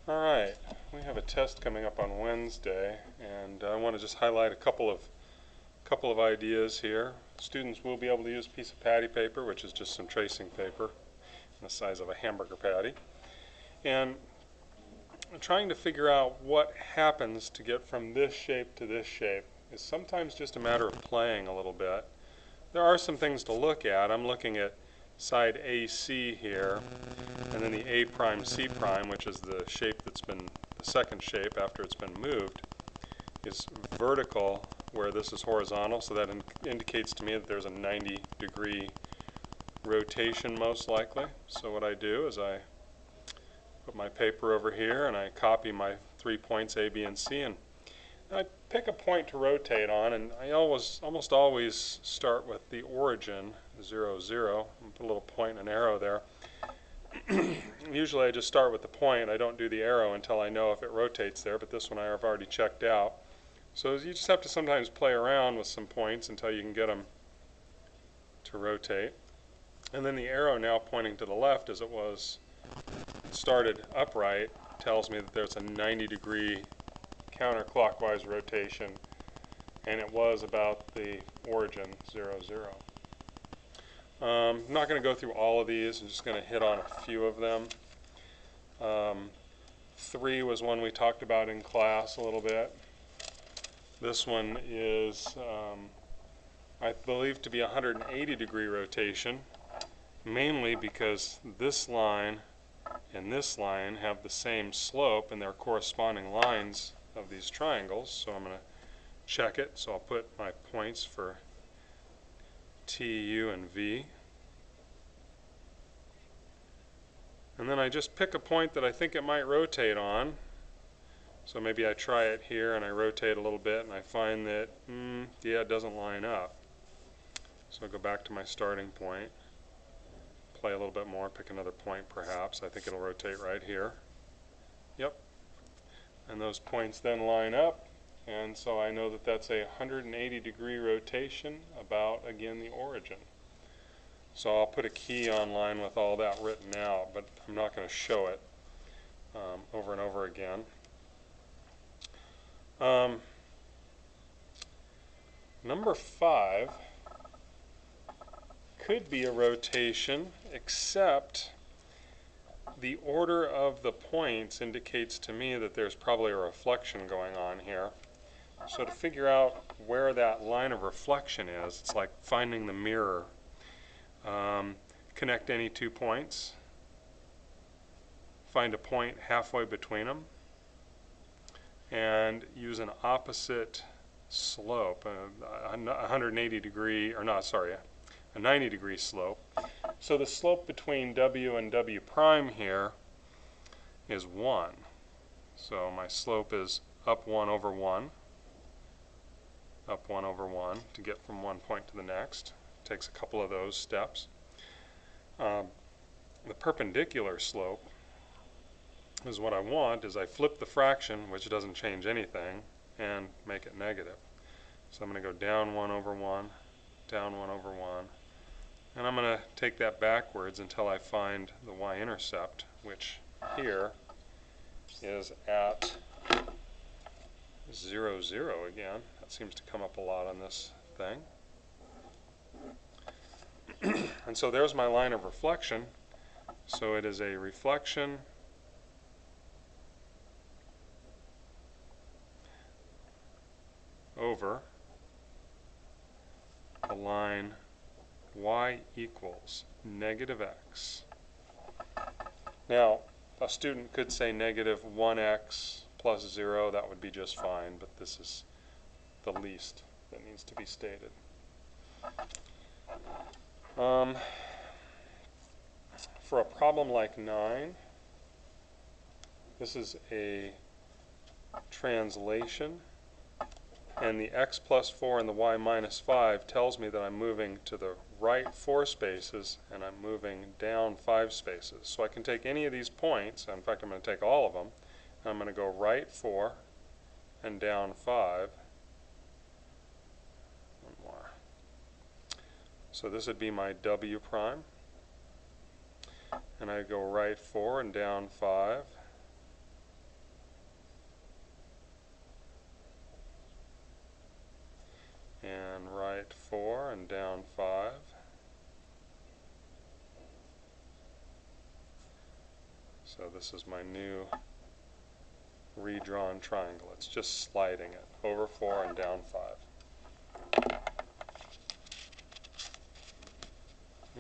Alright, we have a test coming up on Wednesday, and I want to just highlight a couple of ideas here. Students will be able to use a piece of patty paper, which is just some tracing paper the size of a hamburger patty, and trying to figure out what happens to get from this shape to this shape is sometimes just a matter of playing a little bit. There are some things to look at. I'm looking at side AC here, and then the A prime C prime, which is the shape that's been the second shape after it's been moved, is vertical where this is horizontal, so that indicates to me that there's a 90-degree rotation most likely. So what I do is I put my paper over here and I copy my 3 points A, B, and C, and I pick a point to rotate on, and I almost always start with the origin, 0, 0, and put a little point and an arrow there. Usually I just start with the point. I don't do the arrow until I know if it rotates there, but this one I have already checked out. So you just have to sometimes play around with some points until you can get them to rotate. And then the arrow now pointing to the left, as it was started upright, tells me that there's a 90-degree counterclockwise rotation, and it was about the origin, 0, 0. I'm not going to go through all of these. I'm just going to hit on a few of them. 3 was one we talked about in class a little bit. This one is, I believe, to be a 180-degree rotation, mainly because this line and this line have the same slope and they're corresponding lines of these triangles. So I'm going to check it. So I'll put my points for T, U, and V. And then I just pick a point that I think it might rotate on. So maybe I try it here and I rotate a little bit and I find that, yeah, it doesn't line up. So I'll go back to my starting point, play a little bit more, pick another point perhaps. I think it'll rotate right here. Yep. And those points then line up, and so I know that that's a 180-degree rotation about, again, the origin. So I'll put a key online with all that written out, but I'm not going to show it over and over again. Number 5 could be a rotation, except the order of the points indicates to me that there's probably a reflection going on here. So to figure out where that line of reflection is, it's like finding the mirror. Connect any 2 points, find a point halfway between them, and use an opposite slope, a 180-degree, or not, sorry, a 90-degree slope. So the slope between W and W prime here is 1. So my slope is up 1 over 1, up 1 over 1 to get from one point to the next. It takes a couple of those steps. The perpendicular slope is what I want, is I flip the fraction, which doesn't change anything, and make it negative. So I'm going to go down 1 over 1, down 1 over 1, and I'm going to take that backwards until I find the y-intercept, which here is at 0, 0 again. That seems to come up a lot on this thing. And so there's my line of reflection. So it is a reflection over the line y equals negative x. Now, a student could say negative 1x plus 0. That would be just fine, but this is the least that needs to be stated. For a problem like 9, this is a translation, and the x plus 4 and the y minus 5 tells me that I'm moving to the right 4 spaces and I'm moving down 5 spaces. So I can take any of these points, in fact I'm going to take all of them, and I'm going to go right 4 and down 5. One more. So this would be my W prime, and I go right 4 and down 5, 4 and down 5. So this is my new redrawn triangle. It's just sliding it over 4 and down 5.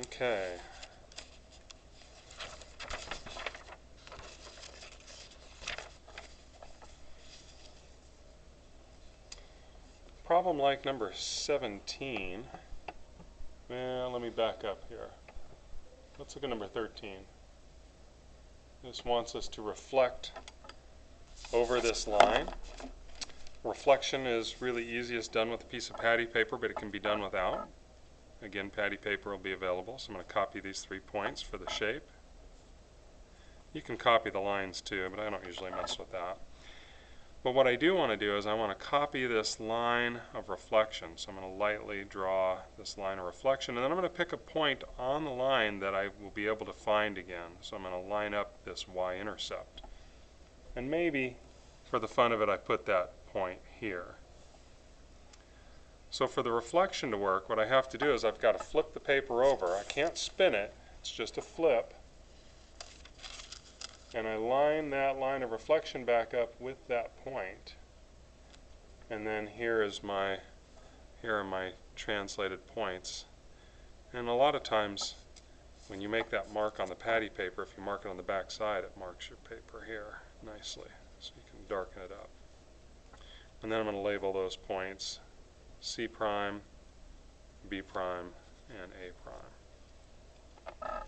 Okay. Problem like number 17. Well, let me back up here. Let's look at number 13. This wants us to reflect over this line. Reflection is really easiest done with a piece of patty paper, but it can be done without. Again, patty paper will be available, so I'm going to copy these 3 points for the shape. You can copy the lines too, but I don't usually mess with that. But what I do want to do is I want to copy this line of reflection. So I'm going to lightly draw this line of reflection, and then I'm going to pick a point on the line that I will be able to find again. So I'm going to line up this y-intercept. And maybe, for the fun of it, I put that point here. So for the reflection to work, what I have to do is I've got to flip the paper over. I can't spin it, it's just a flip. And I line that line of reflection back up with that point. And then here are my translated points. And a lot of times when you make that mark on the patty paper, if you mark it on the back side, it marks your paper here nicely. So you can darken it up. And then I'm going to label those points C prime, B prime, and A prime.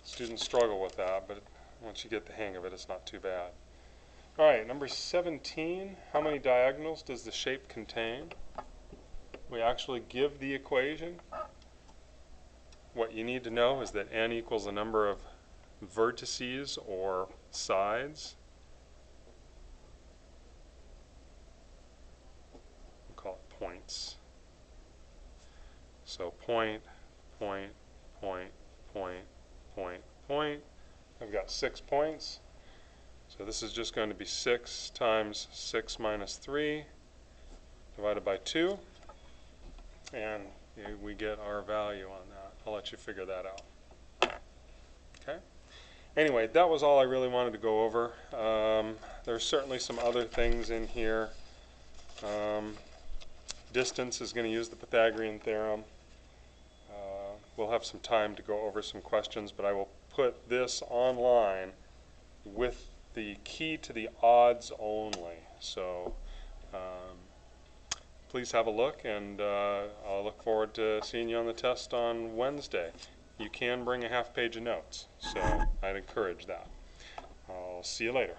Students struggle with that, but once you get the hang of it, it's not too bad. Alright, number 17, how many diagonals does the shape contain? We actually give the equation. What you need to know is that n equals the number of vertices or sides. We'll call it points. So point, point, point, point, point, point. I've got 6 points. So this is just going to be 6 times 6 minus 3 divided by 2. And we get our value on that. I'll let you figure that out. Okay. Anyway, that was all I really wanted to go over. There's certainly some other things in here. Distance is going to use the Pythagorean theorem. We'll have some time to go over some questions, but I will put this online with the key to the odds only. So please have a look, and I'll look forward to seeing you on the test on Wednesday. You can bring a half page of notes, so I'd encourage that. I'll see you later.